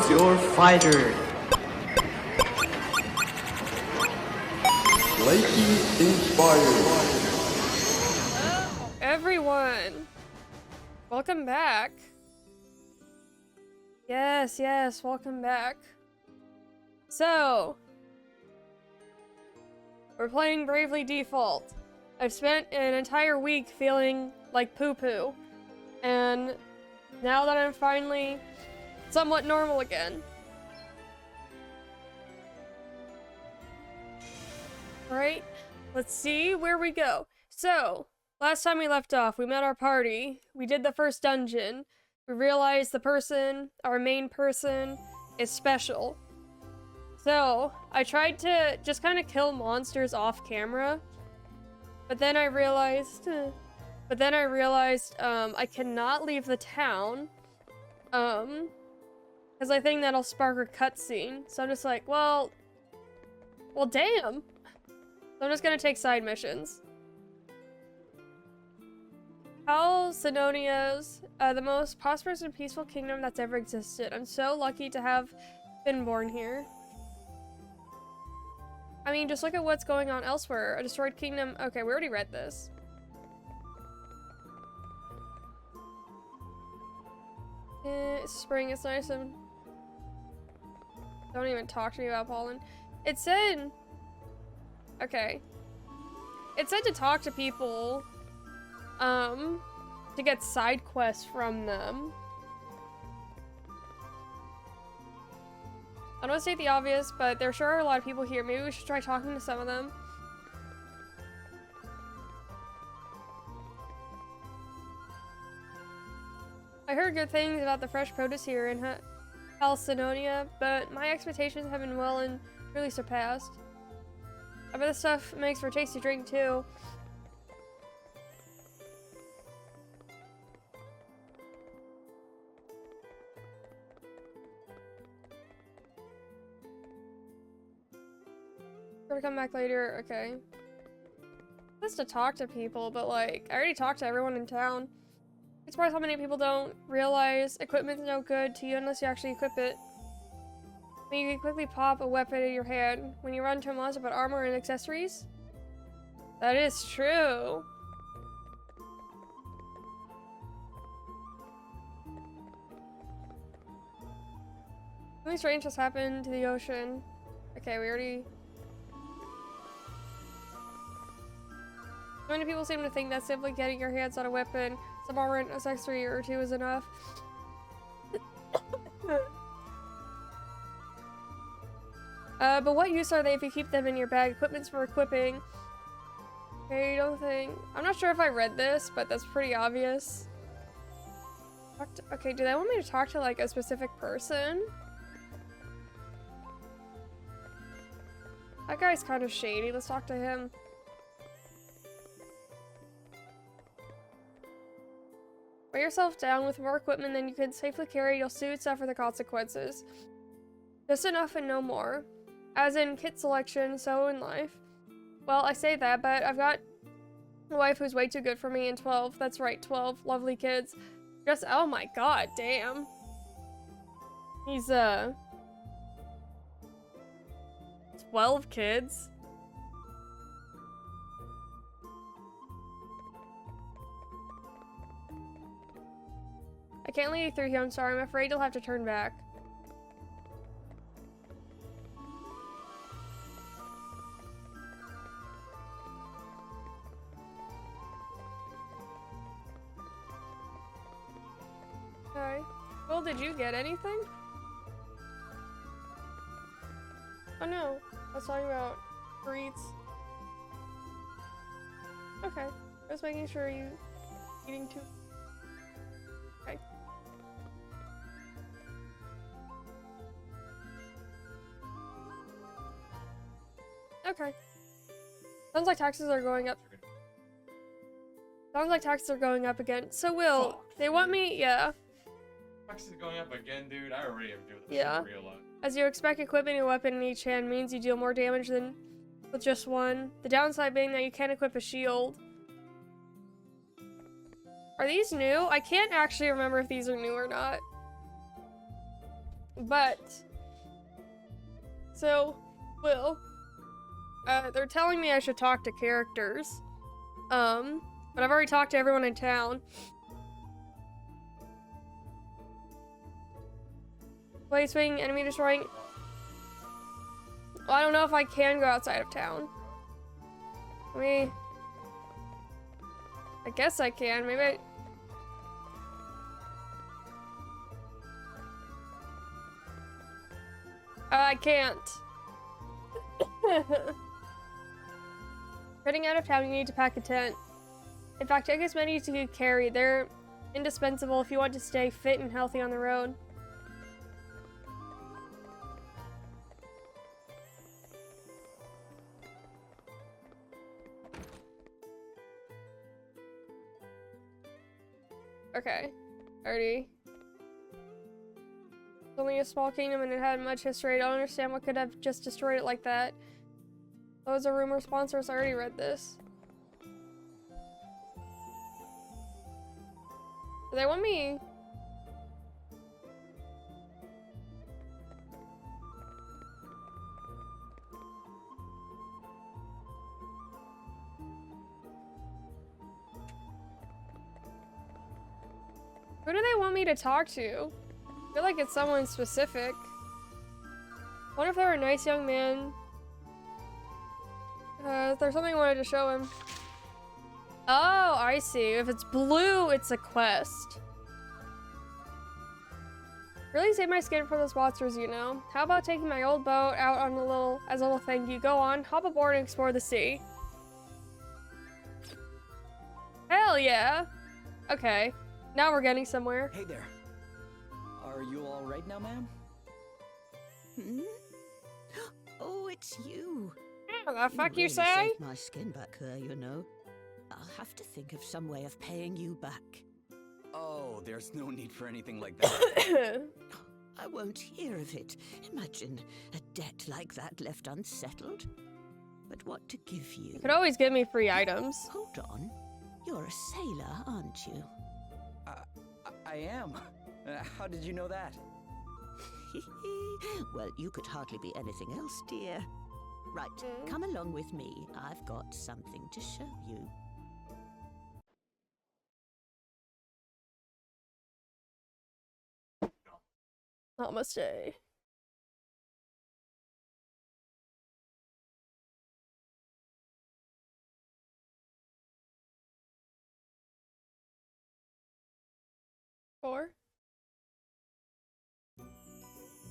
choose your fighter. Lightning inspired. Hello, everyone. Welcome back. Yes, welcome back. So, we're playing Bravely Default. I've spent an entire week feeling like poo-poo, and now that I'm finally somewhat normal again. Alright, let's see where we go. So, last time we left off, we met our party, we did the first dungeon, we realized the person, our main person, is special. So, I tried to just kind of kill monsters off camera, but then I realized I cannot leave the town, because I think that'll spark a cutscene. So I'm just like, well, damn. So I'm just gonna take side missions. Halcynonia's the most prosperous and peaceful kingdom that's ever existed. I'm so lucky to have been born here. I mean, just look at what's going on elsewhere. A destroyed kingdom. Okay, we already read this. It's spring, it's nice and... Don't even talk to me about pollen. It said... Okay. It said to talk to people, to get side quests from them. I don't want to state the obvious, but there sure are a lot of people here. Maybe we should try talking to some of them. I heard good things about the fresh produce here in Halcynonia, but my expectations have been well and really surpassed. I bet this stuff makes for a tasty drink too. Gonna come back later, okay. Just to talk to people, but like, I already talked to everyone in town. I'm surprised how many people don't realize equipment's no good to you unless you actually equip it. I mean, you can quickly pop a weapon in your hand when you run to a monster about armor and accessories. That is true. Something strange has happened to the ocean. Okay, we already... Many people seem to think that simply getting your hands on a weapon, some armor and accessory or two is enough. But what use are they if you keep them in your bag? Equipment's for equipping. Okay, you don't think... I'm not sure if I read this, but that's pretty obvious. Okay, do they want me to talk to, like, a specific person? That guy's kind of shady. Let's talk to him. Weigh yourself down with more equipment than you can safely carry. You'll soon suffer the consequences. Just enough and no more. As in kit selection, so in life. Well, I say that, but I've got a wife who's way too good for me and 12. That's right, 12 lovely kids. Just, oh my god, damn. He's, 12 kids? I can't lead you through here, I'm sorry. I'm afraid you'll have to turn back. Okay. Well, did you get anything? Oh no. I was talking about treats. Okay. Just making sure you eating too. Okay. Okay. Sounds like taxes are going up. Sounds like taxes are going up again. So Will, they want me, yeah. Taxes going up again, dude. I already am doing this Yeah. in real life. As you expect, equipping a weapon in each hand means you deal more damage than with just one. The downside being that you can't equip a shield. Are these new? I can't actually remember if these are new or not. But so, Will, they're telling me I should talk to characters. But I've already talked to everyone in town. Play swing, enemy destroying. Well, I don't know if I can go outside of town. I guess I can. Maybe I can't. Heading out of town, you need to pack a tent. In fact, take as many as you can carry. They're indispensable if you want to stay fit and healthy on the road. Okay, already. It's only a small kingdom and it had much history. I don't understand what could have just destroyed it like that. Those are rumor sponsors. I already read this. Do they want me? Who do they want me to talk to? I feel like it's someone specific. Wonder if they're a nice young man. There's something I wanted to show him. Oh, I see. If it's blue, it's a quest. Really save my skin for those monsters, you know. How about taking my old boat out on a little thank you? Go on, hop aboard and explore the sea. Hell yeah. Okay, now we're getting somewhere. Hey there. Are you all right now, ma'am? Hmm? Oh, it's you. What the fuck you really say? saved my skin back there, you know. I'll have to think of some way of paying you back. Oh, there's no need for anything like that. I won't hear of it. Imagine a debt like that left unsettled. But what to give you? You could always give me free items. Hold on. You're a sailor, aren't you? I am. How did you know that? Well, you could hardly be anything else, dear. Right, come along with me. I've got something to show you. Namaste. Four?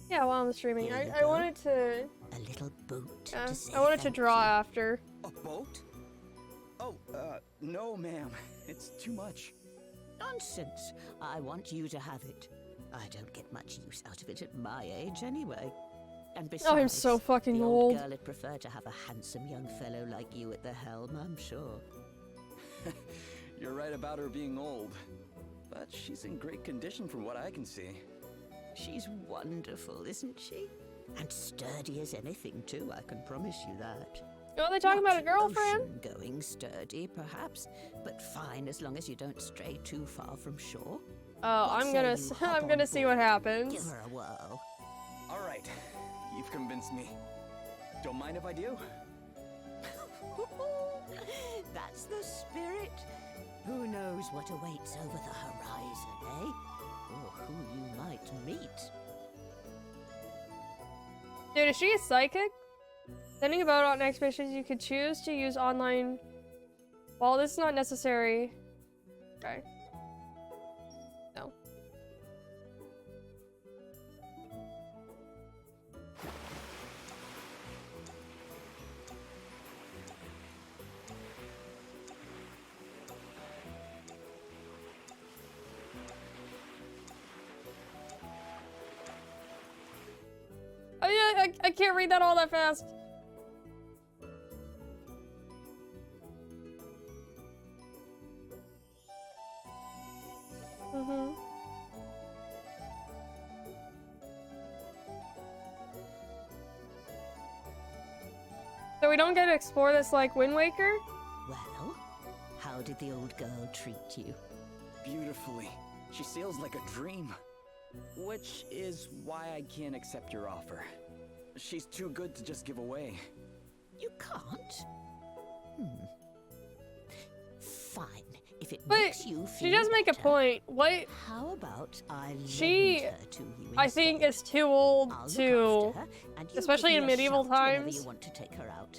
Yeah, while I'm streaming. Here you I go. wanted to... A little boat. Yeah, to say I wanted to thank draw you. after. A boat? Oh, no, ma'am. It's too much. Nonsense. I want you to have it. I don't get much use out of it at my age anyway. And besides, Oh, I'm so fucking the old. old girl would prefer to have a handsome young fellow like you at the helm, I'm sure. You're right about her being old. But she's in great condition from what I can see. She's wonderful, isn't she? And sturdy as anything, too, I can promise you that. Oh, are they talking about a Not girlfriend? ocean-going sturdy, perhaps, but fine as long as you don't stray too far from shore. Oh, What I'm say gonna, you hop I'm on gonna see what board? happens. Give her a whirl. All right. You've convinced me. Don't mind if I do? That's the spirit. Who knows what awaits over the horizon, eh? Or who you might meet. Dude, is she a psychic? Sending a boat on expeditions, you could choose to use online. Well, this is not necessary. Okay. No. Oh yeah, I can't read that all that fast. Mm-hmm. So we don't get to explore this like Wind Waker? Well, how did the old girl treat you? Beautifully. She sails like a dream. Which is why I can't accept your offer. She's too good to just give away. You can't? Fine, if it But makes you feel she does make a better. point. What How about I She, lend her to you I think, instead? is too old I'll look to, after her, and you especially give in me a medieval shout whenever times, you want to take her out.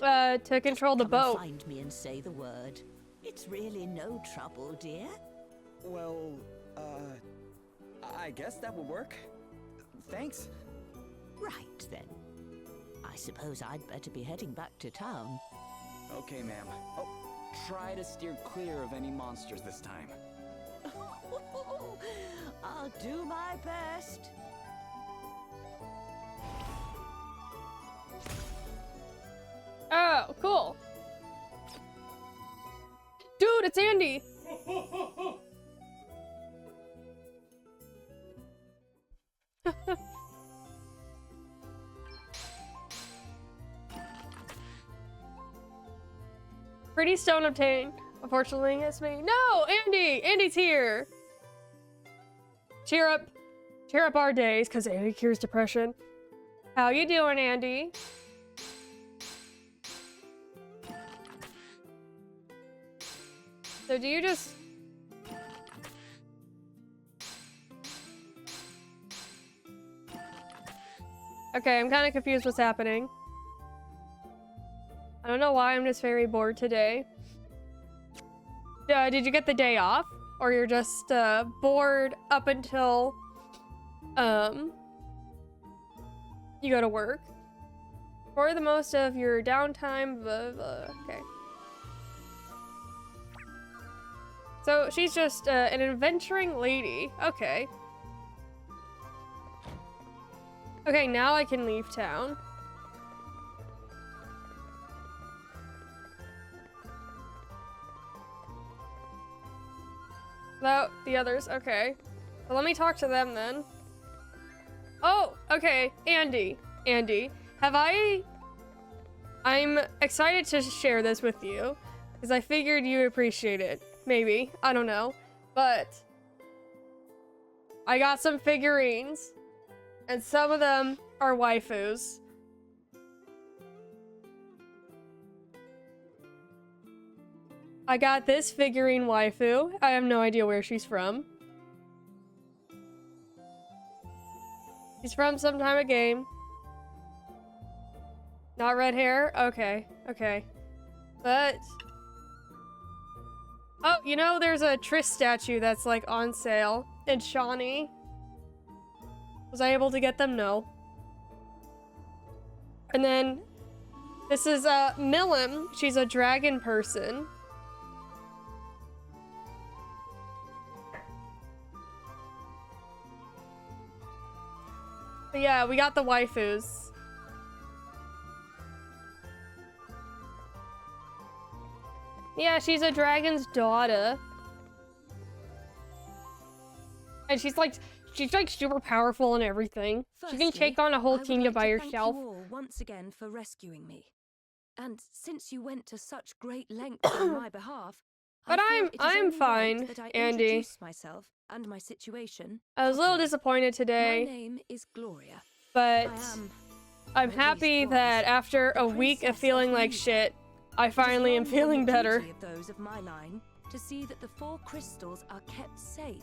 to control the Come and boat. find me and say the word. It's really no trouble, dear. Well, I guess that would work. Thanks. Right then. I suppose I'd better be heading back to town. Okay, ma'am. Oh, try to steer clear of any monsters this time. I'll do my best. Oh, cool. Dude, it's Andy. Pretty stone obtained. Unfortunately, it's me. No, Andy! Andy's here! Cheer up. Cheer up our days, because Andy cures depression. How you doing, Andy? So do you just... Okay, I'm kind of confused what's happening. I don't know why, I'm just very bored today. Did you get the day off? Or you're just bored up until you go to work? For the most of your downtime, blah, blah. Okay. So she's just an adventuring lady. Okay. Okay, now I can leave town. Without the others, okay. Well, let me talk to them then. Oh, okay, Andy. Andy, I'm excited to share this with you, because I figured you appreciate it. Maybe, I don't know. But I got some figurines, and some of them are waifus. I got this figurine waifu. I have no idea where she's from. She's from some time of game. Not red hair? Okay, okay. But... oh, you know, there's a Triss statue that's, like, on sale in Shawnee. Was I able to get them? No. And then, this is, Milim. She's a dragon person. But yeah, we got the waifus. Yeah, she's a dragon's daughter. And she's like super powerful and everything. She can take on a whole kingdom by herself. Thank you all once again for rescuing me. And since you went to such great lengths on my behalf, But I feel it is I'm only fine, right that I Andy. introduce myself and my situation. I was a little properly. disappointed My today, name is Gloria. but I am, I'm at happy least that was, after the a week princess of feeling of like Neva. shit, I It is finally am long feeling been the better. duty of those of my line to see that the 4 crystals are kept safe,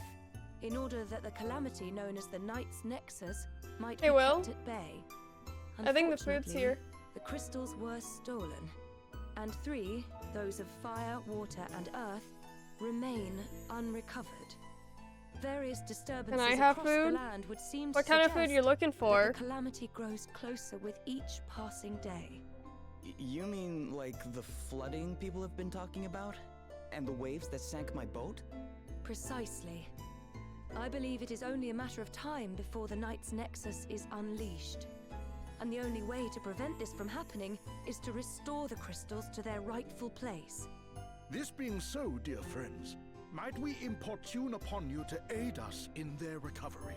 in order that the calamity known as the Night's Nexus might Hey, be Will. kept at bay. I think the food's Unfortunately, here. The crystals were stolen, and 3, those of fire, water, and earth, remain unrecovered. Various disturbances Can I have across food? the land would seem What to kind of food suggest you looking that for? the calamity grows closer with each passing day. You mean like the flooding people have been talking about? And the waves that sank my boat? Precisely. I believe it is only a matter of time before the Night's Nexus is unleashed. And the only way to prevent this from happening is to restore the crystals to their rightful place. This being so, dear friends, might we importune upon you to aid us in their recovery?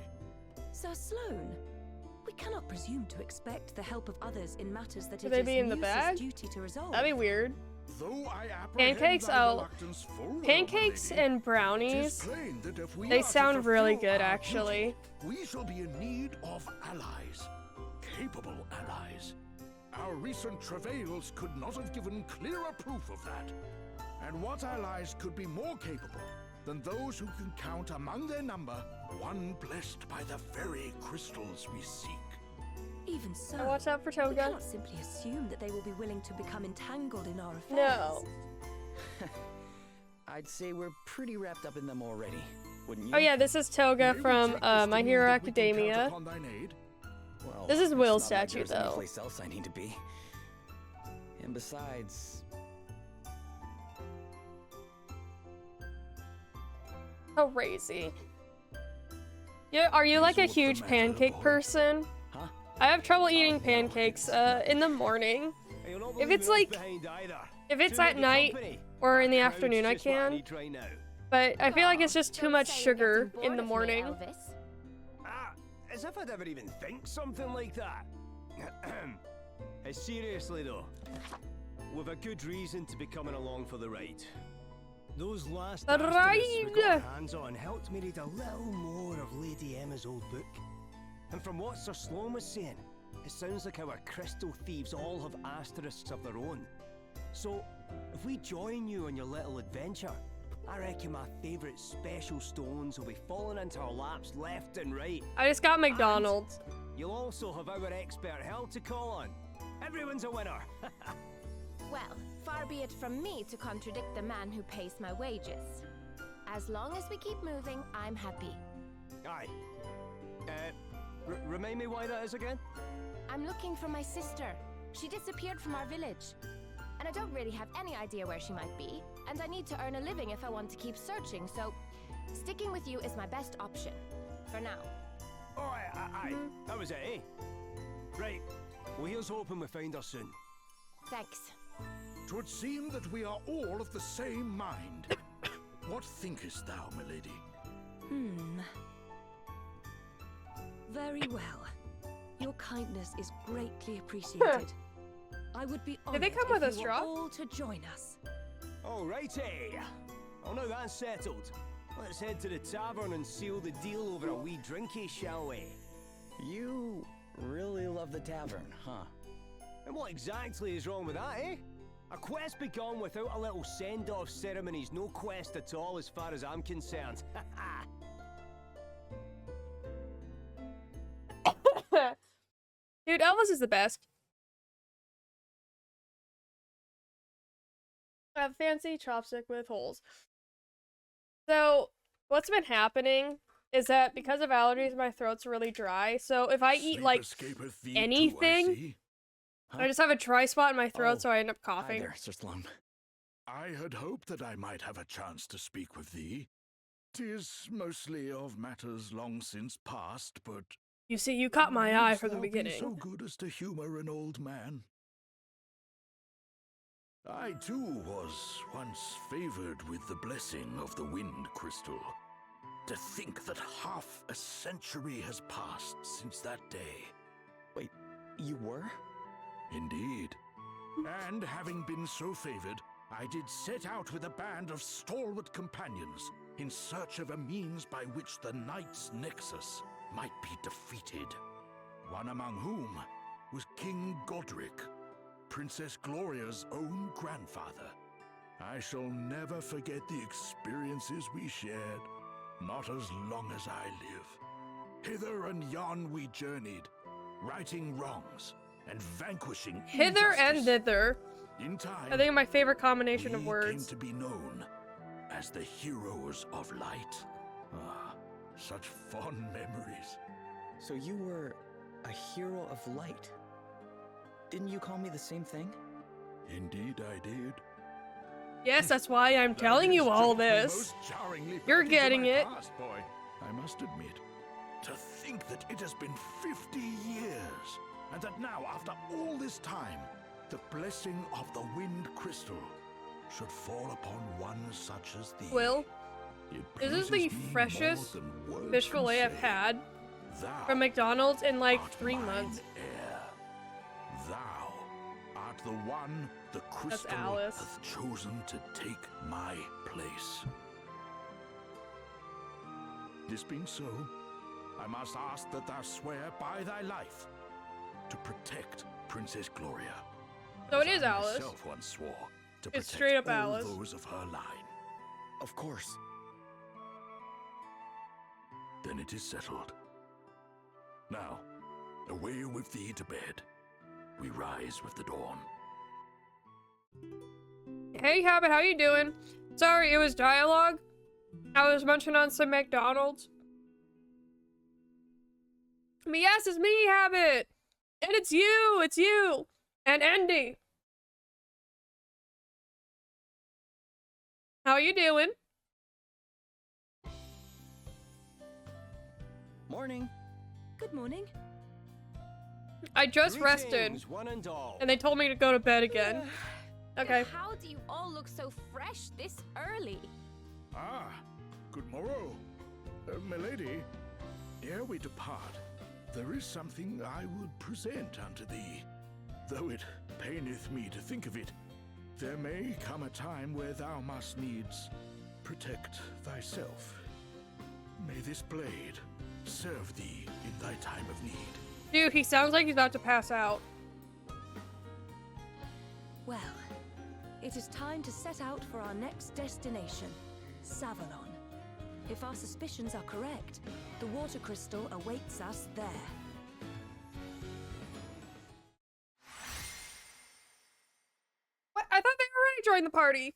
Sir Sloane, we cannot presume to expect the help of others in matters that Should it they is be in the Musa's bag? duty to resolve. That'd be weird. Though I apprehend Pancakes? thy Oh. reluctance full well, Pancakes my lady, and 'tis brownies. plain that if we They are to sound really fulfill good, our actually. duty, we shall be in need of allies. Capable allies. Our recent travails could not have given clearer proof of that. And what allies could be more capable than those who can count among their number one blessed by the very crystals we seek? Even so, Now watch out for we Toga. cannot simply assume that they will be willing to become entangled in our affairs. No. I'd say we're pretty wrapped up in them already, wouldn't you? Oh yeah, this is Toga May we from take this to My mean Hero that we can count Academia. upon thine aid? Well, This is it's Will's not like statue, there's though. anyplace else I need to be. And besides, Crazy. Yeah, are you like a Is what the huge matter, pancake boy? person? huh? I have trouble eating pancakes in the morning. If it's like, if it's at night or in the afternoon, I can. But I feel like it's just too Don't much say you're sugar getting in the bored of me, morning. Elvis. Ah, as if I'd ever even think something like that. Seriously though, we've a good reason to be coming along for the ride. Those last The asterisks we got our ride! hands on helped me read a little more of Lady Emma's old book. And from what Sir Sloan was saying, it sounds like our crystal thieves all have asterisks of their own. So, if we join you on your little adventure, I reckon my favourite special stones will be falling into our laps left and right. I just got McDonald's. You'll also have our expert help to call on. Everyone's a winner. Well, far be it from me to contradict the man who pays my wages. As long as we keep moving, I'm happy. Aye. Remind me why that is again? I'm looking for my sister. She disappeared from our village. And I don't really have any idea where she might be. And I need to earn a living if I want to keep searching, so sticking with you is my best option. For now. Oh, aye. That was it, eh? Right. Well, here's hoping we find her soon. Thanks. 'Twould seem that we are all of the same mind. What thinkest thou, milady? Very well. Your kindness is greatly appreciated. I would be honored they come with a if you were straw? all to join us. Alrighty. Well, now that's settled. Let's head to the tavern and seal the deal over a wee drinky, shall we? You really love the tavern, huh? And what exactly is wrong with that, eh? A quest begun without a little send-off ceremony's no quest at all as far as I'm concerned. Dude, Elvis is the best. I have fancy chopstick with holes. So, what's been happening is that because of allergies, my throat's really dry. So if I eat Sleep like escapeth thee anything, too, I see. Huh? I just have a dry spot in my throat, Oh, so I end up Hi coughing. there, Sir Slum. I had hoped that I might have a chance to speak with thee. 'Tis mostly of matters long since past, but You see, you caught my eye wouldst from the thou be beginning. so good as to humor an old man. I too was once favored with the blessing of the wind crystal. To think that half a century has passed since that day. Wait, you were? Indeed. And having been so favored, I did set out with a band of stalwart companions in search of a means by which the Knight's Nexus might be defeated. One among whom was King Godric, Princess Gloria's own grandfather. I shall never forget the experiences we shared, not as long as I live. Hither and yon we journeyed, righting wrongs and vanquishing Hither and injustice. thither. In time, I think my favorite combination of we words. came to be known as the heroes of light. Ah, such fond memories. So you were a hero of light. Didn't you call me the same thing? Indeed I did. Yes, that's why I'm telling you all this. You're getting it. Past, boy. I must admit, to think that it has been 50 years, and that now, after all this time, the blessing of the wind crystal should fall upon one such as thee. Will, It this is pleases the me more freshest than words fish can fillet I've say. had Thou from McDonald's in like art 3 mine months. heir. Thou art the one the crystal Alice. hath chosen to take my place. This being so, I must ask that thou swear by thy life to protect Princess Gloria. So it as is I Alice. myself once swore to It's protect straight up all Alice. those of her line. Of course. Then it is settled. Now, away with thee to bed. We rise with the dawn. Hey, Habit, how you doing? Sorry, it was dialogue. I was munching on some McDonald's. But yes, it's me, Habit! And it's you! And Andy. How you doing? Morning. Good morning. I just rested, Greetings, one and all. and they told me to go to bed again. Okay. How do you all look so fresh this early? Ah, good morrow. Milady, ere we depart, there is something I would present unto thee. Though it paineth me to think of it, there may come a time where thou must needs protect thyself. May this blade serve thee in thy time of need. Dude, he sounds like he's about to pass out. Well, it is time to set out for our next destination, Savalon. If our suspicions are correct, the water crystal awaits us there. What? I thought they already joined the party.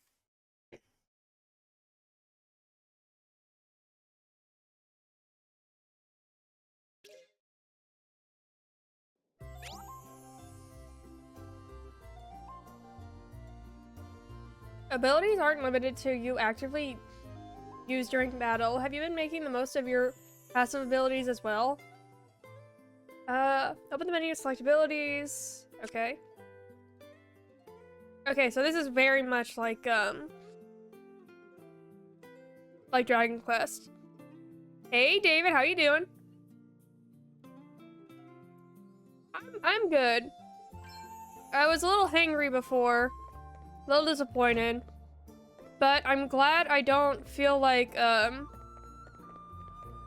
Abilities aren't limited to you actively use during battle. Have you been making the most of your passive abilities as well? Open the menu, select abilities. Okay. Okay, so this is very much like Dragon Quest. Hey, David, how you doing? I'm good. I was a little hangry before. A little disappointed. But I'm glad I don't feel like,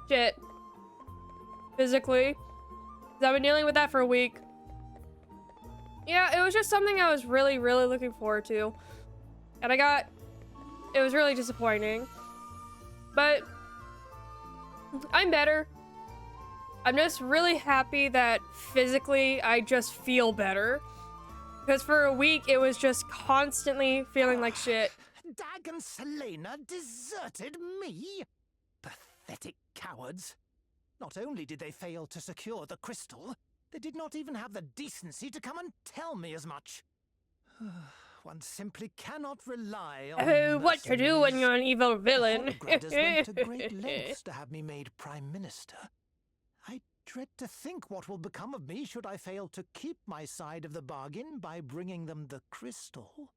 shit. Physically. 'Cause I've been dealing with that for a week. Yeah, it was just something I was really, really looking forward to. And it was really disappointing. But I'm better. I'm just really happy that physically I just feel better. Because for a week, it was just constantly feeling like shit. Dag and Selena deserted me? Pathetic cowards. Not only did they fail to secure the crystal, they did not even have the decency to come and tell me as much. One simply cannot rely on Oh, what to do when mercenaries. you're an evil The villain. Hologradders went to great lengths to have me made Prime Minister. I dread to think what will become of me should I fail to keep my side of the bargain by bringing them the crystal.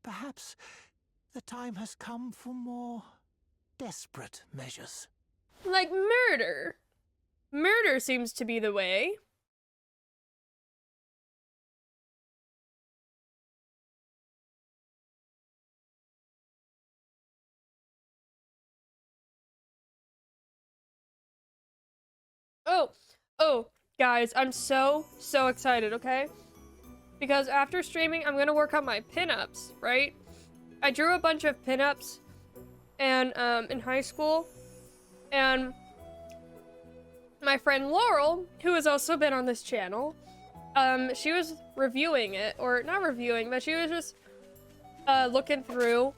Perhaps the time has come for more desperate measures. Like murder. Murder seems to be the way. Oh, guys, I'm so excited, okay? Because after streaming, I'm gonna work on my pinups, right? I drew a bunch of pinups and in high school, and my friend Laurel, who has also been on this channel, she was reviewing it, or not reviewing, but she was just looking through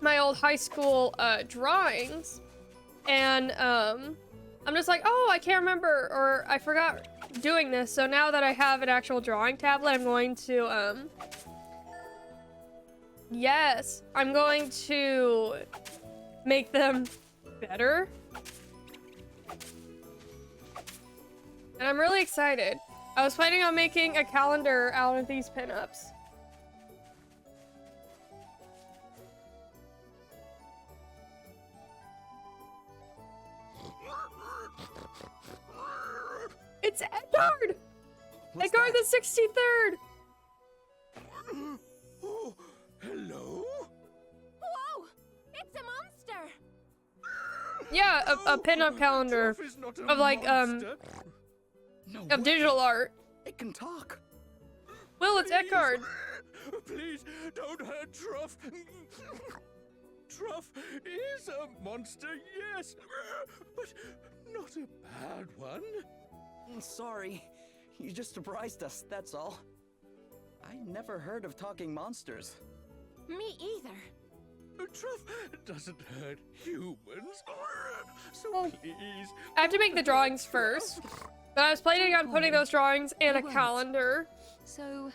my old high school drawings, and I'm just like, oh, I can't remember, or I forgot doing this. So now that I have an actual drawing tablet, I'm going to, yes, I'm going to make them better. And I'm really excited. I was planning on making a calendar out of these pinups. It's Edward! What's Edgar that? the 63rd! Oh, hello? Whoa! It's a monster! Yeah, a pinup calendar Truff is not a of like, monster. No of way. digital art. It can talk. Will, it's Eckhard. Please, don't hurt Truff. Truff is a monster, yes, but not a bad one. Sorry. You just surprised us, that's all. I never heard of talking monsters. Me either. Truff doesn't hurt humans, so Well, please. I have to make the drawings first. But I was planning on putting those drawings in a You won't. calendar. So,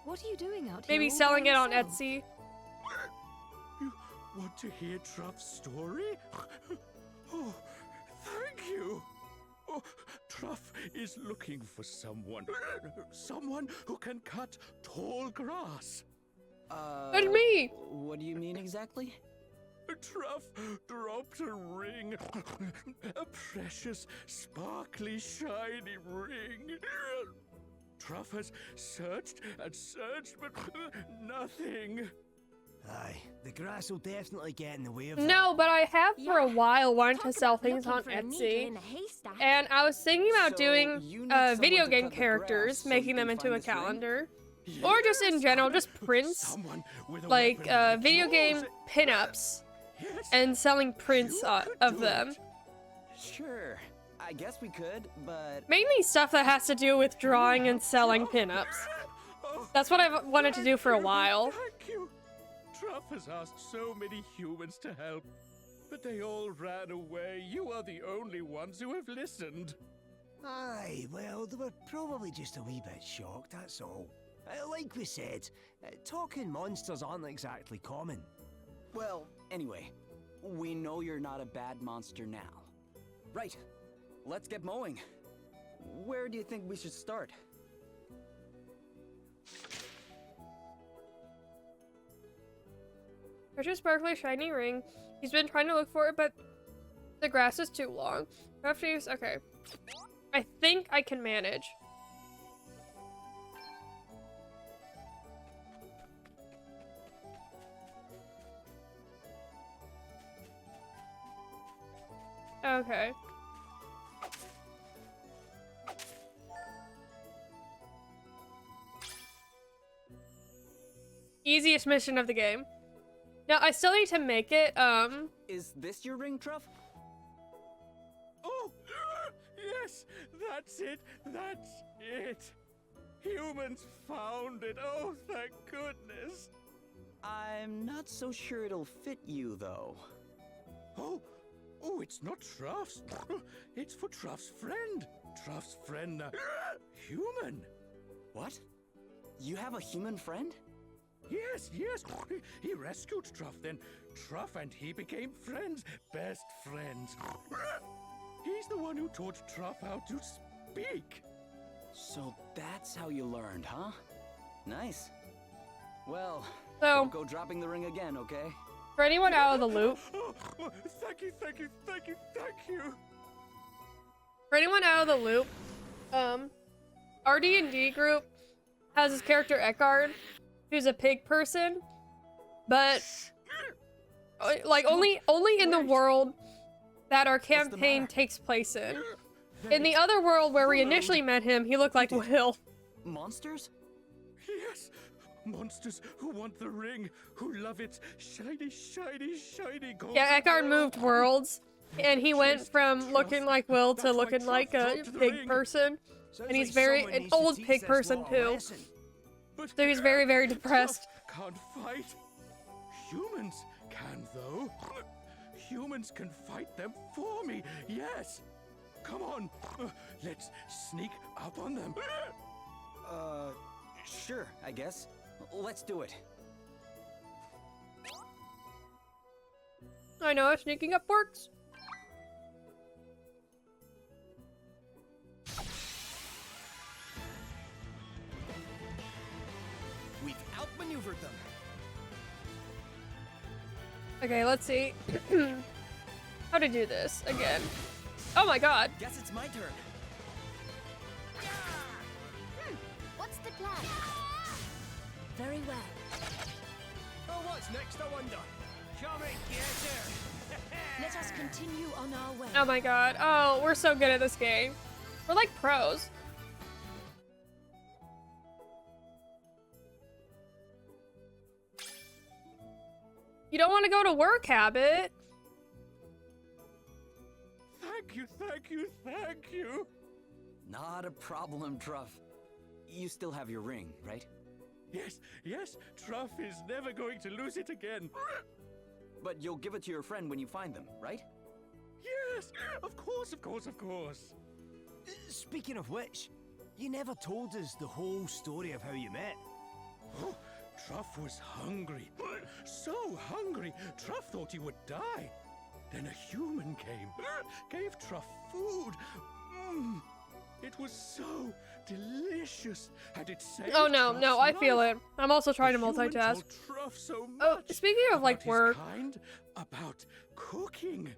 what are you doing out here? Maybe all selling by it on yourself? Etsy. You want to hear Truff's story? Oh, thank you. Oh, Truff is looking for someone who can cut tall grass. That's me! What do you mean exactly? Truff dropped a ring, a precious, sparkly, shiny ring. Truff has searched and searched, but nothing. Aye, the grass will definitely get in the way of that. No, but I have for a Yeah. while wanted to Talk sell about things looking on for a needle Etsy. in a haystack. And I was thinking about So, doing you need someone video to game cut the characters, grass so making you them can into find a this ring? calendar. Or just in general, just prints. Someone with a Like weapon like video yours. game pinups. Yes, And selling prints you could of do them. it. Sure. I guess we could, but Mainly stuff that has to do with drawing and selling pinups. Oh, That's what I've wanted to do for a thank you, while. Thank you. Truff has asked so many humans to help, but they all ran away. You are the only ones who have listened. Aye, well, they were probably just a wee bit shocked, that's all. Like we said, talking monsters aren't exactly common. well, anyway, we know you're not a bad monster now. Right. Let's get mowing. Where do you think we should start? Precious sparkly shiny ring. He's been trying to look for it, but the grass is too long. I have to use. Okay. I think I can manage. Okay. Easiest mission of the game. Now, I still need to make it, Is this your ring, Truff? Oh, yes, that's it. That's it. Humans found it. Oh, thank goodness. I'm not so sure it'll fit you, though. Oh, it's not Truff's. It's for Truff's friend. Truff's friend, human. What? You have a human friend? Yes. He rescued Truff, then Truff and he became friends, best friends. He's the one who taught Truff how to speak. So that's how you learned, huh? Nice. Well, So- don't go dropping the ring again, okay? for anyone out of the loop, Oh, thank you. for anyone out of the loop, our D&D group has this character Eckhard, who's a pig person, but like only in the world that our campaign matter? takes place in. In the other world where we initially met him, he looked like Will. Monsters? Yes, monsters who want the ring, who love its shiny gold. Yeah, Eckhard moved worlds, and he went from looking like Will to looking like a pig person. Sounds And he's like very- someone an needs to old teach pig this person, lot a too. lesson. But So he's very, very depressed. Truff can't fight. Humans can, though. Humans can fight them for me, yes. Come on, let's sneak up on them. Sure, I guess. Let's do it. I know how sneaking up works. We've outmaneuvered them. Okay, let's see how to do this again. Oh my god. Guess it's my turn. What's the plan? Very well. Oh, what's next, I wonder? Come and get her! Let us continue on our way. Oh my god. Oh, we're so good at this game. We're like pros. You don't want to go to work, Habit. Thank you, thank you, thank you. Not a problem, Truff. You still have your ring, right? Yes, yes, Truff is never going to lose it again. But you'll give it to your friend when you find them, right? Yes, of course, of course, of course. Speaking of which, you never told us the whole story of how you met. Oh, Truff was hungry. So hungry, Truff thought he would die. Then a human came, gave Truff food. It was so delicious, and it saved Oh no, Truff's no, I feel life. it. I'm also trying to The human multitask. told Truff so Oh, much speaking of like about his work, kind, about cooking.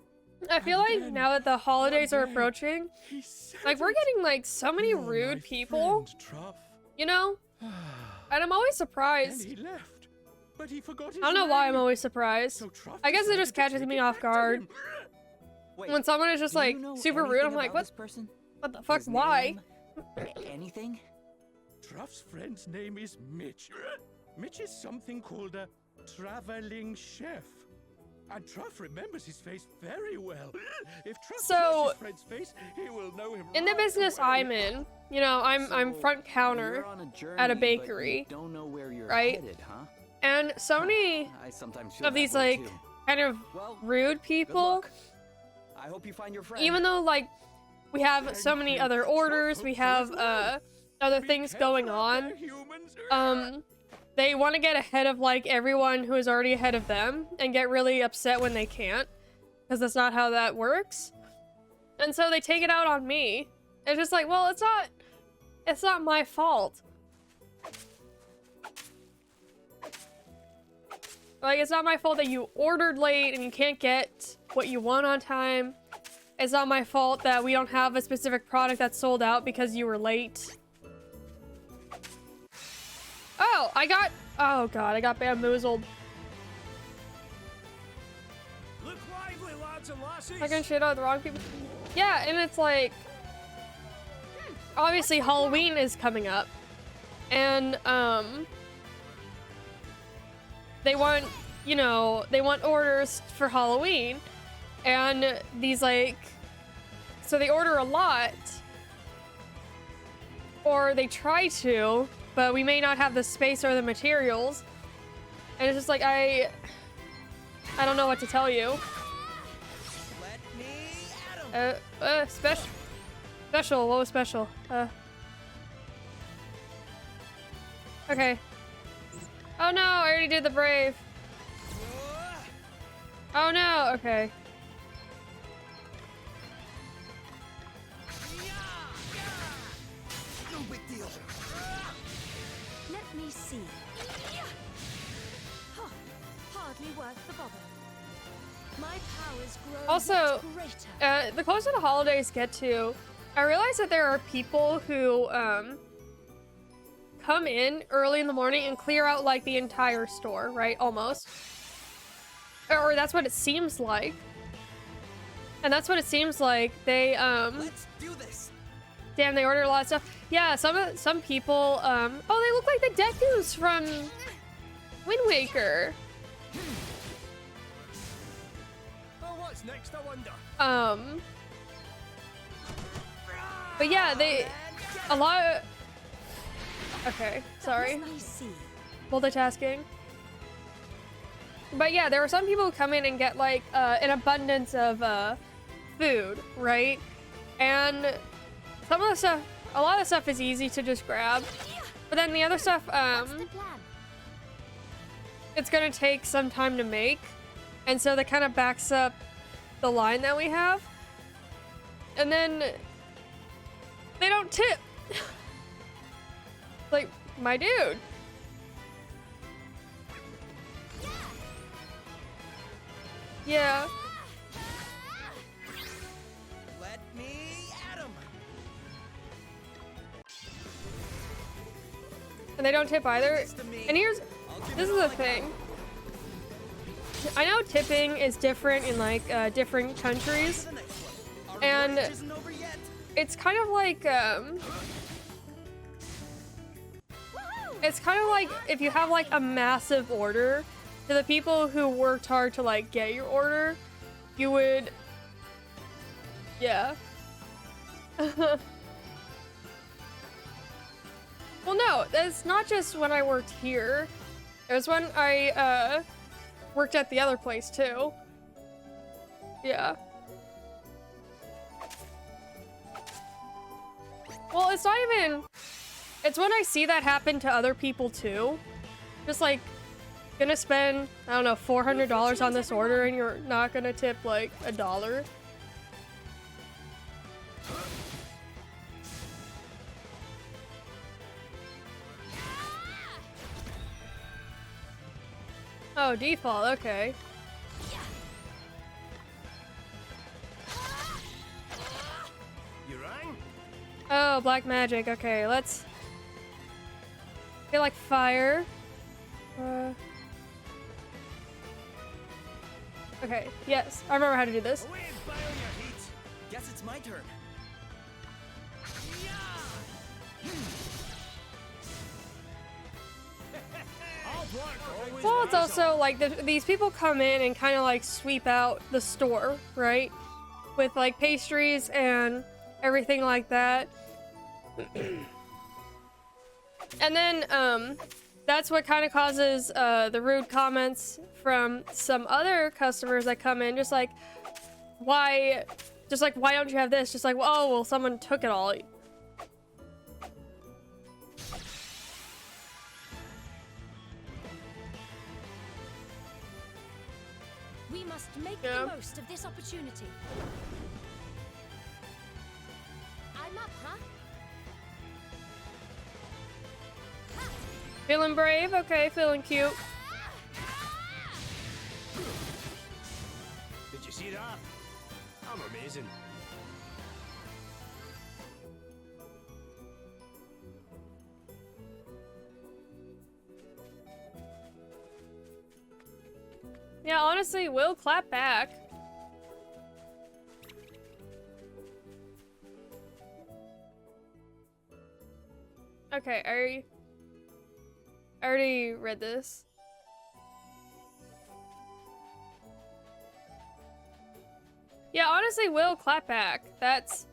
I feel And like then, now that the holidays are one day, approaching, he said like we're it. getting like so many "You're rude my people, friend, Truff." you know? And I'm always And surprised. he left, but he forgot his I don't know why I'm ring. always surprised. So Truff I guess it decided just to catches take me it off back to guard. him. Wait, When someone is just do like you know super rude, anything I'm like, about what? this person? What the fuck? His Why? name? Anything? Truff's friend's name is Mitch. Mitch is something called a traveling chef. And Truff remembers his face very well. If Truff So, sees his friend's face, he will know him In the right business away. I'm in, you know, I'm So, front counter, you're on a journey, at a but bakery, you don't know where you're right? headed, huh? and so many I sometimes feel of that these way, like too. kind of Well, rude good people, luck. I hope you find your friend. even though like we have so Thank many you. other Truff orders, hopes we so have as well. other Be things careful going out on. there, humans. They want to get ahead of like everyone who is already ahead of them and get really upset when they can't, because that's not how that works. And so they take it out on me. It's just like, well, it's not my fault. Like, it's not my fault that you ordered late and you can't get what you want on time. It's not my fault that we don't have a specific product that's sold out because you were late. Oh, oh god, I got bamboozled. Look lively, lads and lassies! Fucking shit out the wrong people. Yeah, and it's like, obviously Halloween is coming up, and they want, you know, they want orders for Halloween, and these like, so they order a lot, or they try to, but we may not have the space or the materials, and it's just like I don't know what to tell you. Let me at 'em. Special, what was special? Okay. Oh no, I already did the brave. Oh no, okay. No big deal. Let me see. Huh, hardly worth the bother. My powers grow Also, yet greater. The closer the holidays get to, I realize that there are people who, come in early in the morning and clear out, like, the entire store, right? Almost. Or that's what it seems like. And that's what it seems like. They, Let's do this. damn, they order a lot of stuff. Yeah, some people, oh, they look like the Dekus from Wind Waker. Oh, what's next, I wonder? But yeah, a lot of, okay, sorry. Let me see. Multitasking. But yeah, there are some people who come in and get like an abundance of food, right? And some of the stuff, a lot of stuff is easy to just grab. But then the other stuff, What's the plan? it's gonna take some time to make. And so that kind of backs up the line that we have. And then they don't tip. Like, my dude. Yeah. Let me at 'em. And they don't tip either. And this is the thing. I know tipping is different in like different countries, and it's kind of like if you have like a massive order, to the people who worked hard to like get your order, you would, yeah. Well, no, that's not just when I worked here. It was when I worked at the other place too. Yeah. Well, it's not even... It's when I see that happen to other people too. Just like, gonna spend, I don't know, $400 on this order and you're not gonna tip like $1. Oh, default, okay. You rang? Oh, black magic, okay, let's... I feel like fire. Okay, yes, I remember how to do this. Away and fire your heat. Guess it's my turn. Well, it's also like these people come in and kind of like sweep out the store, right? With like pastries and everything like that. And then that's what kind of causes the rude comments from some other customers that come in, just like, why don't you have this? Just like, oh, well, someone took it all. We must make the most of this opportunity. I'm up, huh? Feeling brave? Okay, feeling cute. Did you see that? I'm amazing. Yeah, honestly, we'll clap back. Okay, I already read this. Yeah, honestly, we'll clap back. That's...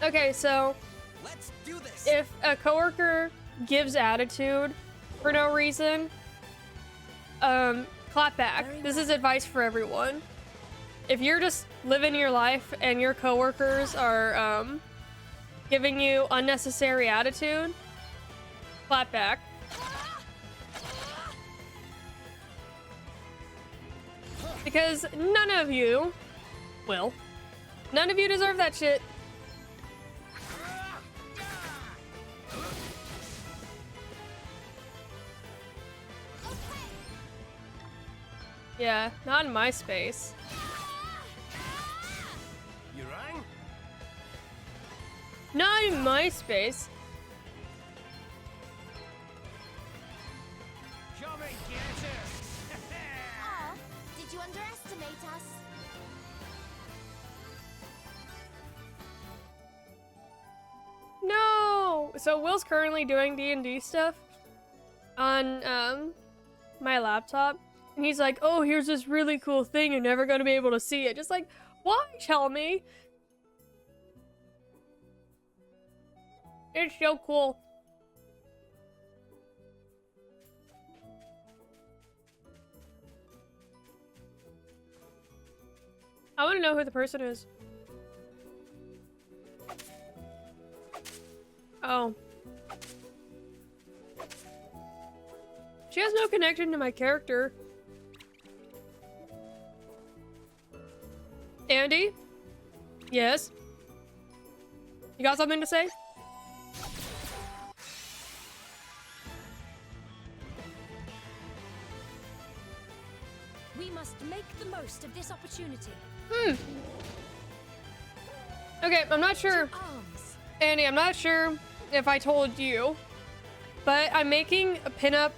Okay, so... Let's do this. If a coworker gives attitude for no reason, clap back. This is advice for everyone. If you're just living your life and your coworkers are, giving you unnecessary attitude, clap back. Because none of you deserve that shit. Yeah, not in my space. You rang? Not in my space. Come and get her. Aw, did you underestimate us? No! So Will's currently doing D&D stuff on my laptop. And he's like, oh, here's this really cool thing. You're never going to be able to see it. Just like, why tell me? It's so cool. I want to know who the person is. Oh. She has no connection to my character. Andy? Yes? You got something to say? We must make the most of this opportunity. Okay, I'm not sure, Arms. Annie, I'm not sure if I told you, but I'm making a pinup.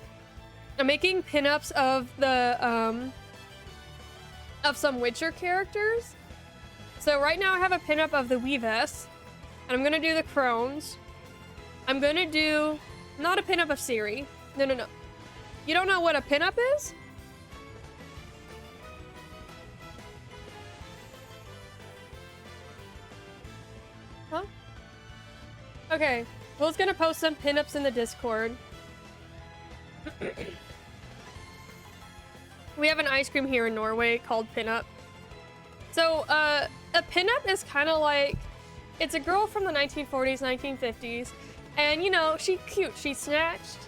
I'm making pinups of the, of some Witcher characters. So right now I have a pinup of the Weavess, and I'm gonna do the Crones. I'm gonna do, not a pinup of Ciri. No, no, no. You don't know what a pinup is? Huh? Okay, Will's gonna post some pinups in the Discord. We have an ice cream here in Norway called Pinup. So, a pinup is kind of like, it's a girl from the 1940s, 1950s, and you know, she's cute, she's snatched.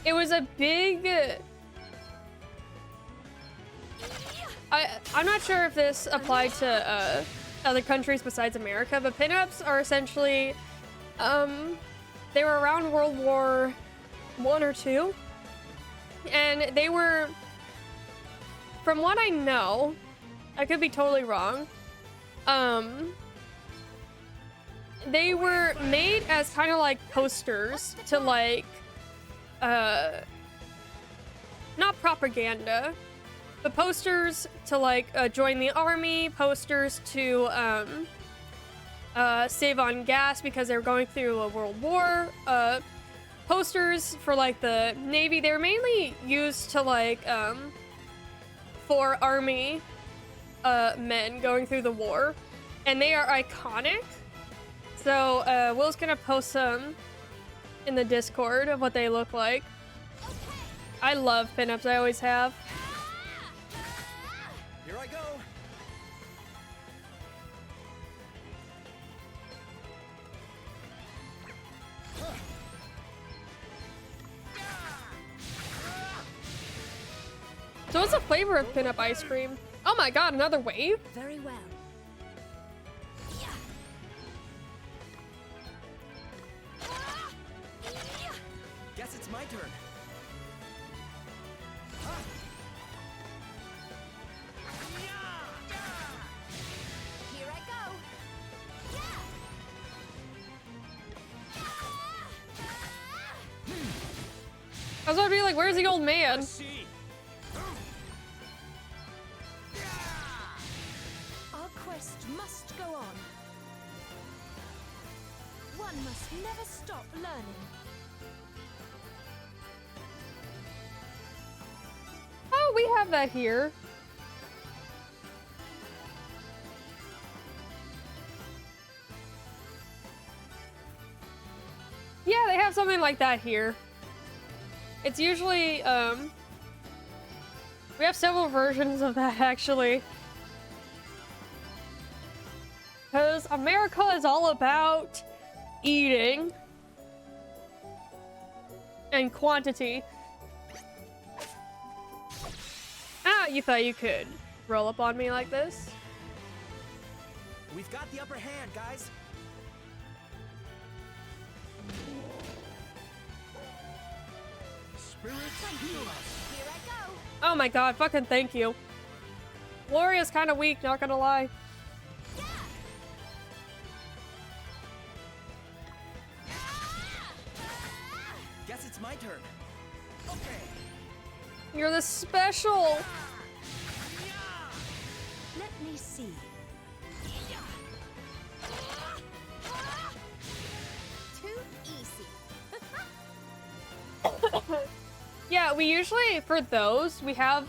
It was a big, I'm not sure if this applied to, other countries besides America, but pinups are essentially, they were around World War I or II, and they were, from what I know, I could be totally wrong, they were made as kind of like posters to like, not propaganda, but posters to like join the army, posters to save on gas because they were going through a world war, posters for like the Navy. They were mainly used to like for army men going through the war, and they are iconic. So Will's gonna post some in the Discord of what they look like. I love pinups, I always have. Here I go. So what's the flavor of pinup ice cream? Oh my god, another wave? Very well. Guess it's my turn. Here I go. I was about to be like, where's the old man? See. Our quest must go on. One must never stop learning. Oh, we have that here. Yeah, they have something like that here. It's usually, we have several versions of that, actually. Because America is all about eating and quantity. Ah, you thought you could roll up on me like this? We've got the upper hand, guys. Spirit, heal us. Here I go. Oh my god, fucking thank you. Gloria's kind of weak, not gonna lie. Guess it's my turn. Okay. You're the special. Let me see. Too easy. Yeah, we usually, for those, we have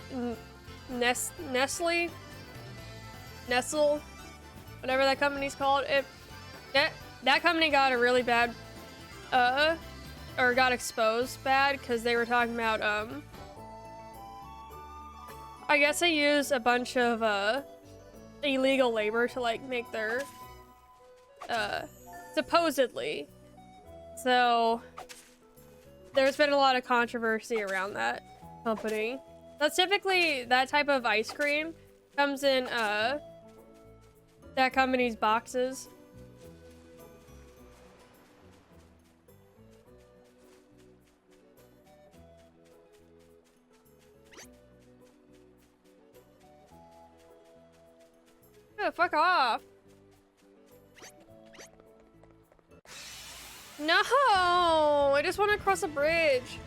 Nestle, whatever that company's called. That company got a really bad, or got exposed bad because they were talking about, I guess they use a bunch of, illegal labor to, like, make their, supposedly. So, there's been a lot of controversy around that company. That's typically, that type of ice cream comes in, that company's boxes. Oh, fuck off. No! I just want to cross a bridge.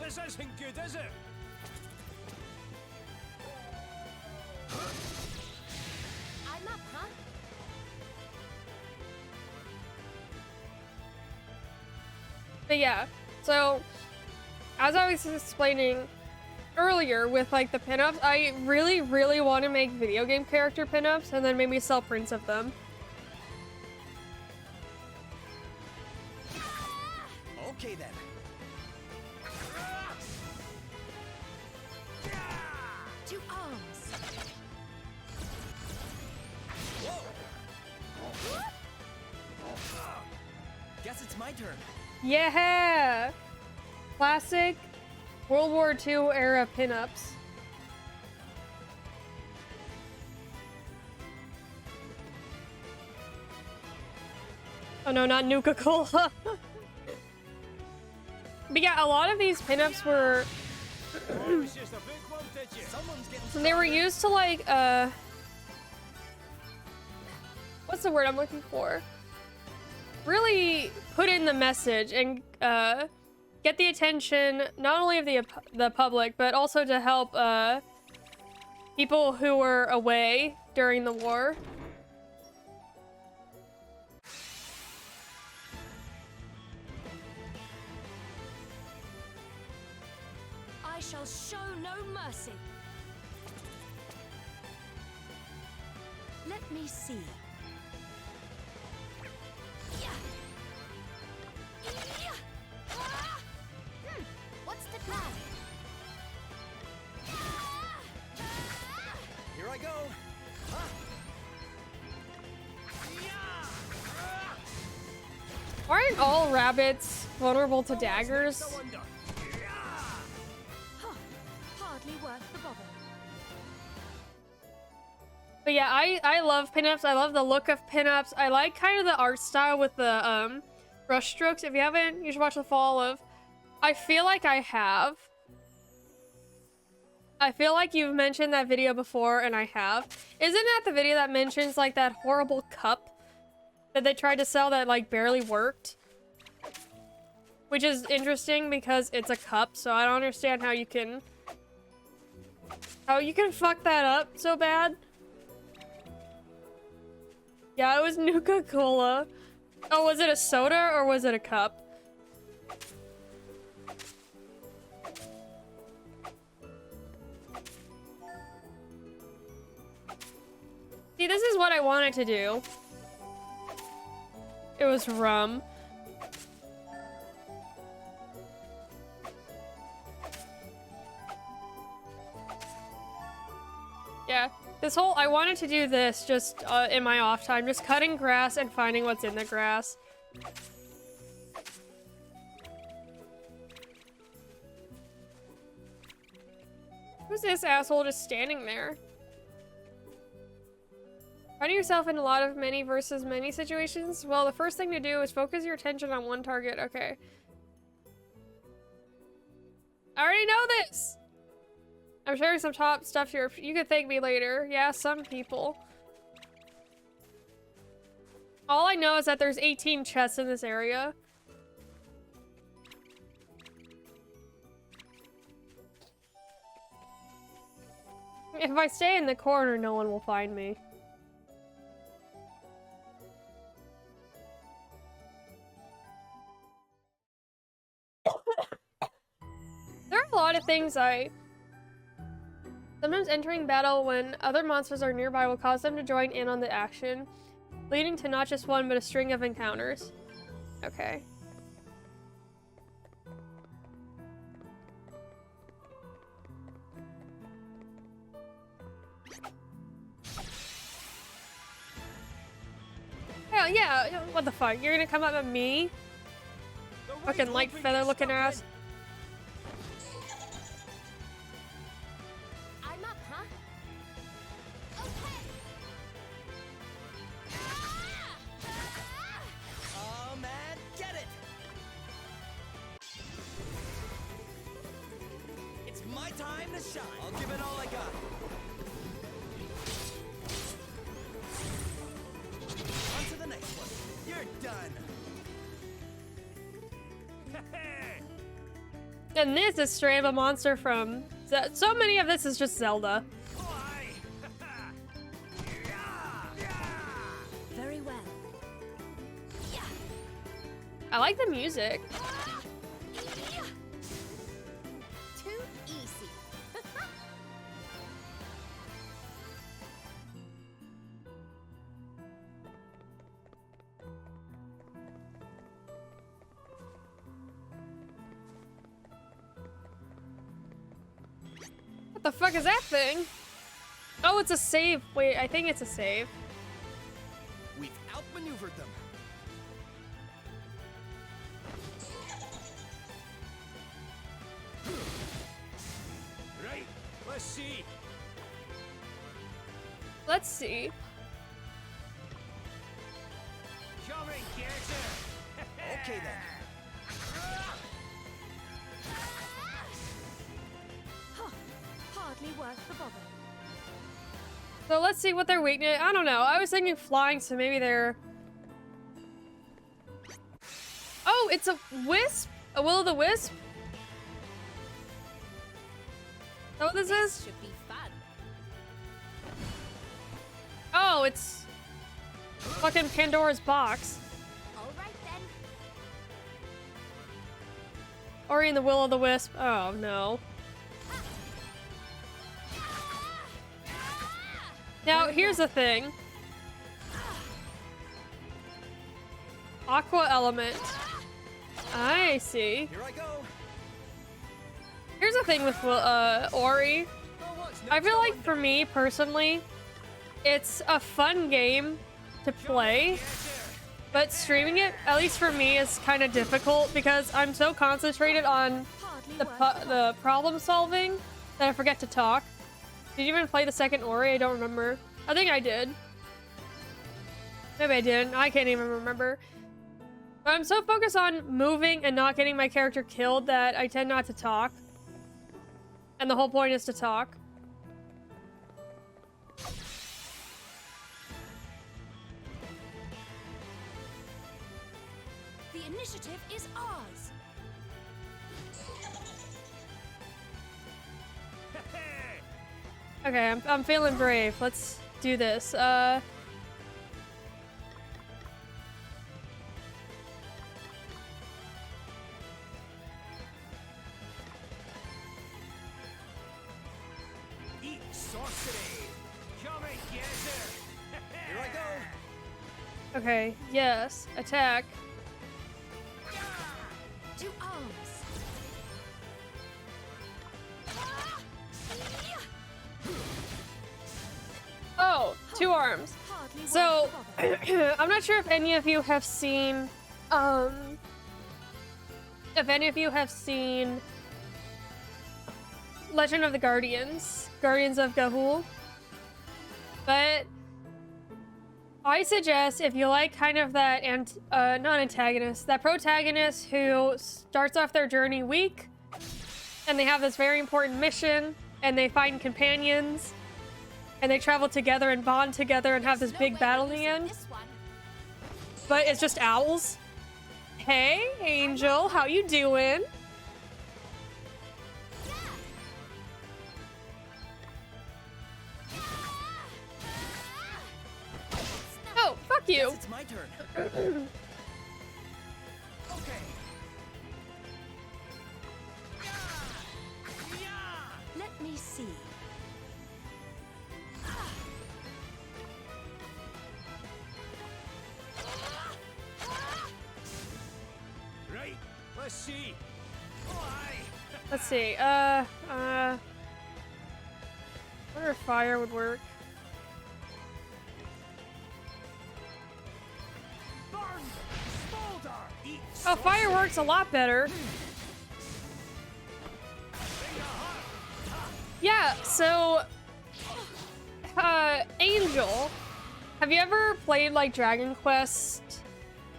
This isn't good, is it? I'm up, huh? But yeah, so as I was explaining earlier with like the pinups, I really, really want to make video game character pinups and then maybe sell prints of them. Okay then. To arms. Guess it's my turn. Yeah! Classic World War II era pinups. Oh no, not Nuka-Cola. But yeah, a lot of these pinups were... It's just a bookworm, did you? Someone's getting they were used to like, what's the word I'm looking for? Really put in the message and, get the attention not only of the public, but also to help, people who were away during the war. I shall show no mercy. Let me see. Yeah. Yeah. Ah! What's the plan? Here I go. Aren't all rabbits vulnerable to daggers? Huh. Hardly worth the bother. But yeah, I love pinups. I love the look of pinups. I like kind of the art style with the brush strokes. If you haven't, you should watch the fall of. I feel like I have. I feel like you've mentioned that video before, and I have. Isn't that the video that mentions like that horrible cup that they tried to sell that like barely worked? Which is interesting because it's a cup, so I don't understand how you can fuck that up so bad. Yeah, it was Nuka-Cola. Oh, was it a soda or was it a cup? See, this is what I wanted to do. It was rum. Yeah, this whole, I wanted to do this just in my off time, just cutting grass and finding what's in the grass. Who's this asshole just standing there? Finding yourself in a lot of many versus many situations? Well, the first thing to do is focus your attention on one target. Okay. I already know this! I'm sharing some top stuff here. You could thank me later. Yeah, some people. All I know is that there's 18 chests in this area. If I stay in the corner, no one will find me. There are a lot of things sometimes entering battle when other monsters are nearby will cause them to join in on the action, leading to not just one, but a string of encounters. Okay. Hell yeah, what the fuck? You're gonna come up at me? Fucking light feather looking ass. I'm up, huh? Okay. Oh man, get it! It's my time to shine. I'll give it all I got. On to the next one. You're done. And this is straight up a monster from... So many of this is just Zelda. Very well. I like the music. Too easy. What the fuck is that thing? Oh, it's a save. Wait, I think it's a save. We've outmaneuvered them. Right, let's see. Let's see. Come and get her. Okay then. Huh. Hardly worth the bother. So let's see what their weakness... I don't know. I was thinking flying, so maybe they're... Oh, it's a wisp? A will-o'-the-wisp? Is that what this is? Should be fun. Oh, it's... fucking Pandora's box. All right then. Ori and the Will-o'-the-Wisp. Oh, no. Now, here's the thing. Aqua element. I see. Here I go. Here's the thing with Ori. I feel like for me, personally, it's a fun game to play, but streaming it, at least for me, is kind of difficult because I'm so concentrated on the problem solving that I forget to talk. Did you even play the second Ori? I don't remember. I think I did. Maybe I didn't. I can't even remember. But I'm so focused on moving and not getting my character killed that I tend not to talk. And the whole point is to talk. The initiative is ours. Okay, I'm feeling brave. Let's do this. Eat sorcery. Come and get her. Here I go. Okay, yes. Attack. To arms. Oh, two arms. Hardly worth So, the bother. I'm not sure if any of you have seen, Legend of the Guardians, Guardians of Gahul. But I suggest if you like kind of that, not antagonist, that protagonist who starts off their journey weak, and they have this very important mission, and they find companions, and they travel together and bond together and have this big battle in the end. This one. But it's just owls. Hey, Angel, how you doing? Oh, fuck you. It's my turn. Okay. Let me see. Right, let's see. Why? Let's see. I wonder if fire would work. Burn! Smolder! Eat Oh, fire works a lot better. Yeah, so Angel, have you ever played like Dragon Quest?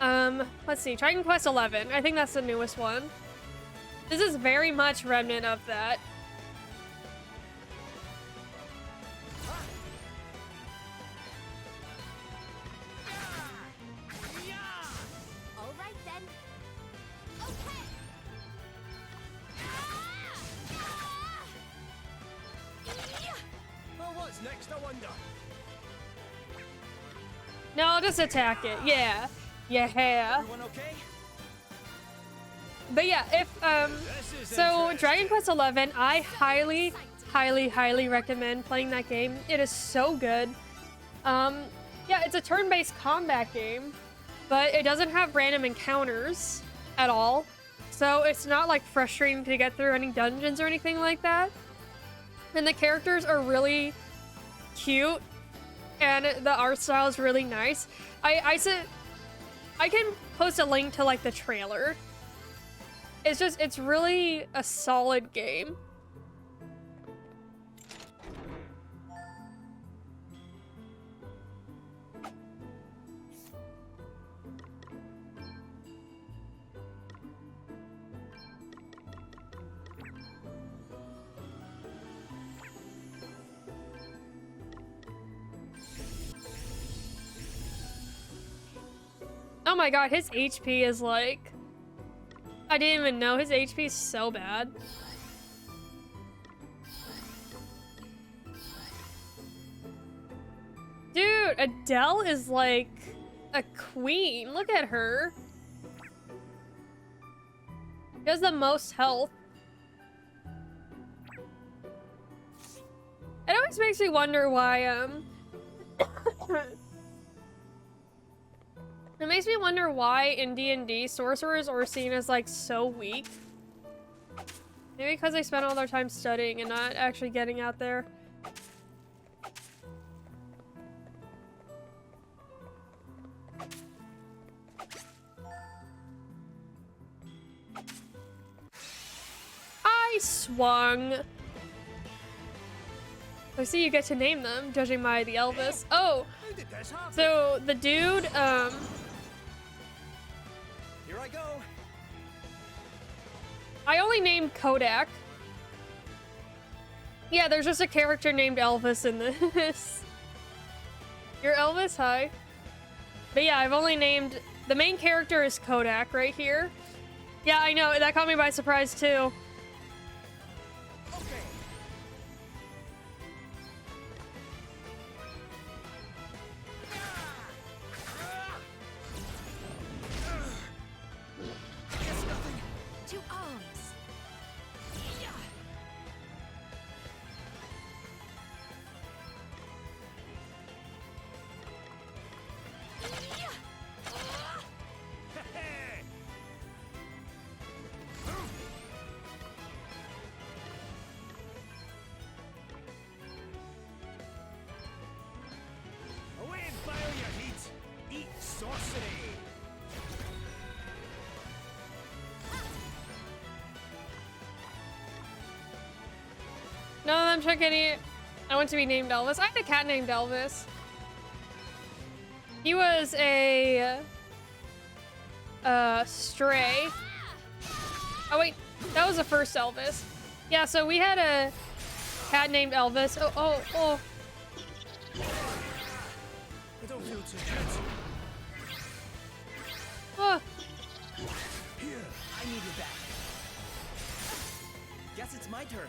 Let's see, Dragon Quest 11. I think that's the newest one. This is very much remnant of that. just a wonder. No, I'll just attack it. Yeah. Yeah. Everyone okay? But yeah, if, so Dragon Quest XI, I highly, highly, highly recommend playing that game. It is so good. Yeah, it's a turn-based combat game, but it doesn't have random encounters at all. So it's not like frustrating to get through any dungeons or anything like that. And the characters are really cute, and the art style is really nice. I can post a link to like the trailer. It's really a solid game. Oh my god, his HP is like... I didn't even know his HP is so bad. Dude, Adele is like a queen. Look at her. She has the most health. It always makes me wonder why, it makes me wonder why in D&D sorcerers are seen as like so weak. Maybe because they spend all their time studying and not actually getting out there. I swung. I see you get to name them, judging by the Elvis. Oh, so the dude, Here I go. I only named Kodak. Yeah, there's just a character named Elvis in this. You're Elvis? Hi. But yeah, I've only named... The main character is Kodak right here. Yeah, I know. That caught me by surprise, too. No, I'm checking. I want to be named Elvis. I had a cat named Elvis. He was a stray. Oh wait, that was the first Elvis. Yeah, so we had a cat named Elvis. Oh. I don't feel too good. Oh. Here, I needed that. Guess it's my turn.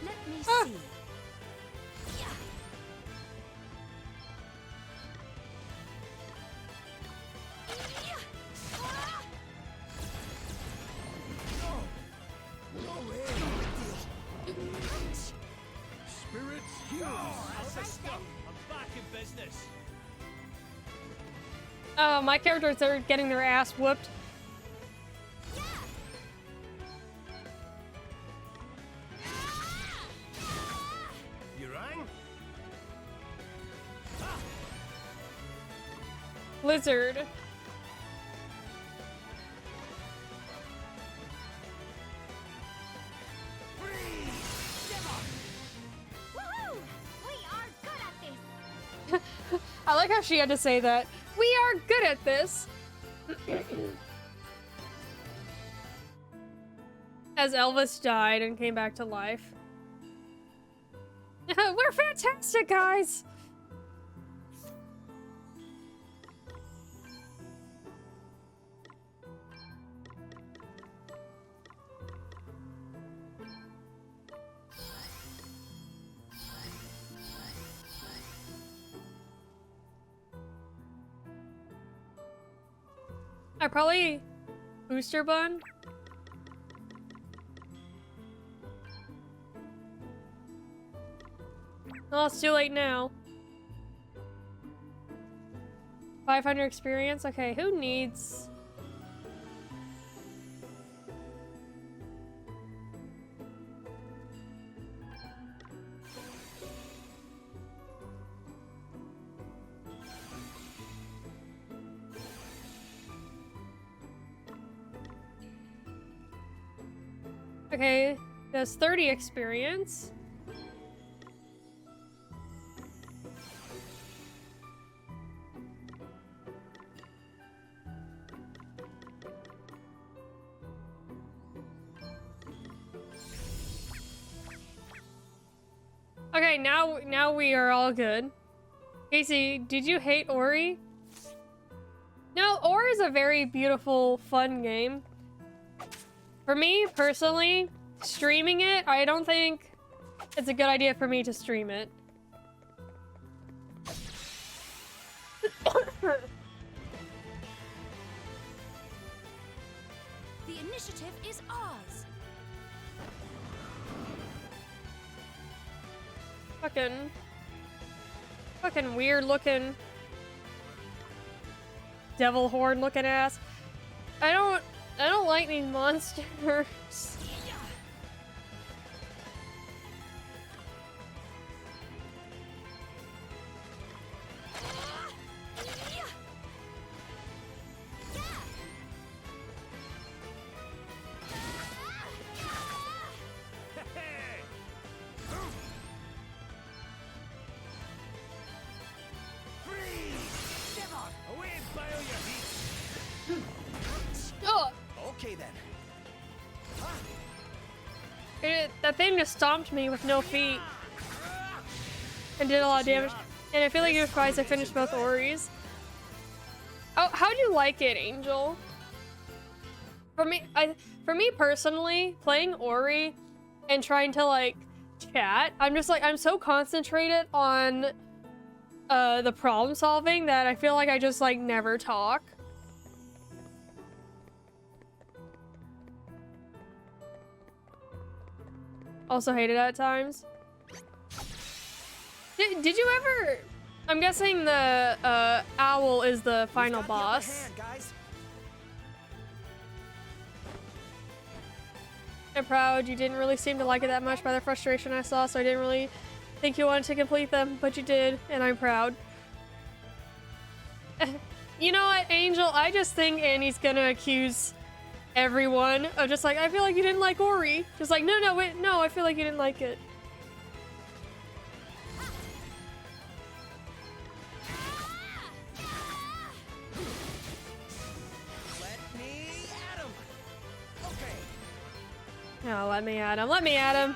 Let me see. Spirits heal. That's the stuff. I'm back in business. Oh, my characters are getting their ass whooped. You rang? Blizzard. Woohoo! We are good at this. I like how she had to say that. We are good at this. As Elvis died and came back to life. We're fantastic, guys! I probably booster bun. Oh, it's too late now. 500 experience? Okay, who needs... Okay, there's 30 experience. Okay, now we are all good. Casey, did you hate Ori? No, Ori is a very beautiful, fun game. For me, personally, streaming it, I don't think it's a good idea for me to stream it. The initiative is ours. Fucking weird looking devil horde looking ass. I don't like these monsters. Okay then. That thing just stomped me with no feet and did a lot of damage. And I feel like you're surprised I finished both Oris. Oh, how'd you like it, Angel? For me personally, playing Ori and trying to like chat, I'm just like, I'm so concentrated on the problem solving that I feel like I just like never talk. Also hate it at times. Did you ever... I'm guessing the owl is the final boss. I'm proud you didn't really seem to like it that much by the frustration I saw, so I didn't really think you wanted to complete them, but you did, and I'm proud. You know what, Angel? I just think Annie's gonna accuse everyone of just like, I feel like you didn't like Ori. Just like, no, wait, no, I feel like you didn't like it. Let me at him. Okay. No, let me at him. Let me at him.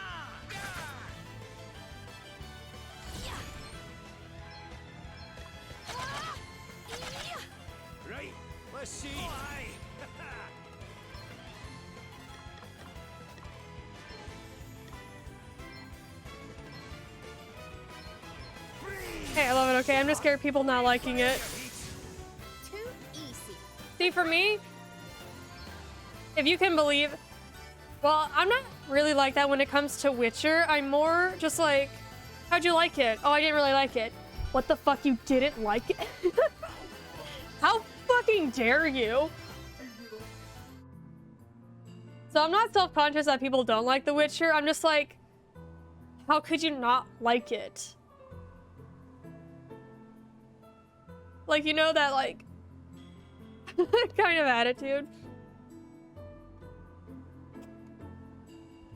Right. Let's see. Hey, I love it, okay? I'm just scared of people not liking it. Too easy. See, for me, if you can believe... Well, I'm not really like that when it comes to Witcher. I'm more just like, how'd you like it? Oh, I didn't really like it. What the fuck, you didn't like it? How fucking dare you? So I'm not self-conscious that people don't like The Witcher. I'm just like, how could you not like it? Like, you know, that, like, kind of attitude.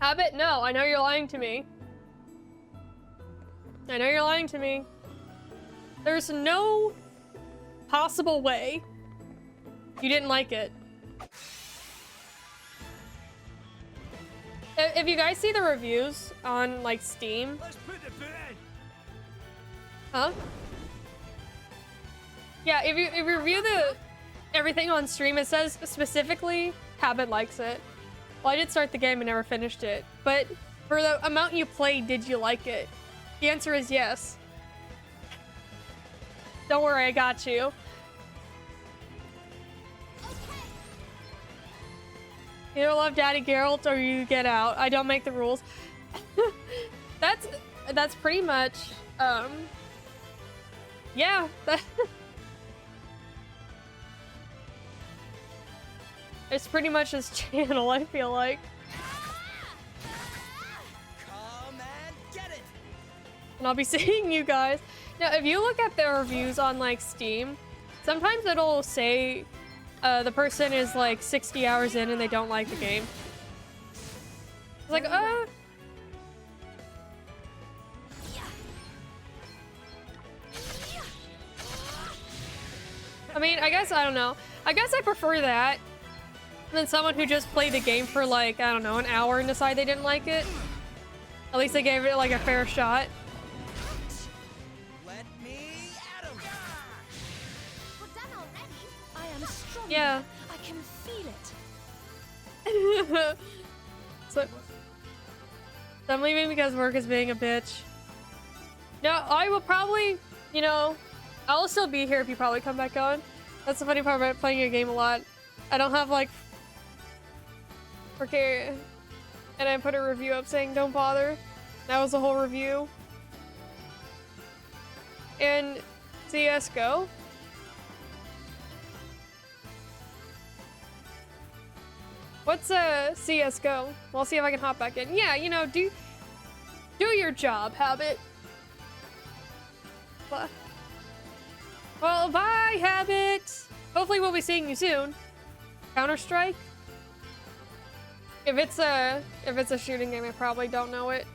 Habit? No, I know you're lying to me. I know you're lying to me. There's no possible way you didn't like it. If you guys see the reviews on, like, Steam... Let's put the boot in. Huh? Yeah, if you review everything on stream, it says specifically Habit likes it. Well, I did start the game and never finished it, but for the amount you played, did you like it? The answer is yes. Don't worry, I got you. Okay. You don't love Daddy Geralt or you get out. I don't make the rules. That's pretty much, yeah. It's pretty much his channel, I feel like. Come and get it. And I'll be seeing you guys. Now, if you look at the reviews on, like, Steam, sometimes it'll say the person is, like, 60 hours in and they don't like the game. It's like, I mean, I guess, I don't know. I guess I prefer that than someone who just played the game for, like, I don't know, an hour and decided they didn't like it. At least they gave it, like, a fair shot. Let me at 'em. We're done already. I am strong. Yeah. I can feel it. So I'm leaving because work is being a bitch. No, I will probably, you know, I'll still be here if you probably come back on. That's the funny part about playing a game a lot. I don't have, like, okay, and I put a review up saying don't bother. That was the whole review. And CSGO. What's CSGO? Well, I'll see if I can hop back in. Yeah, you know, do your job, Habit. Well, bye, Habit. Hopefully we'll be seeing you soon. Counter-Strike? If it's a shooting game, I probably don't know it.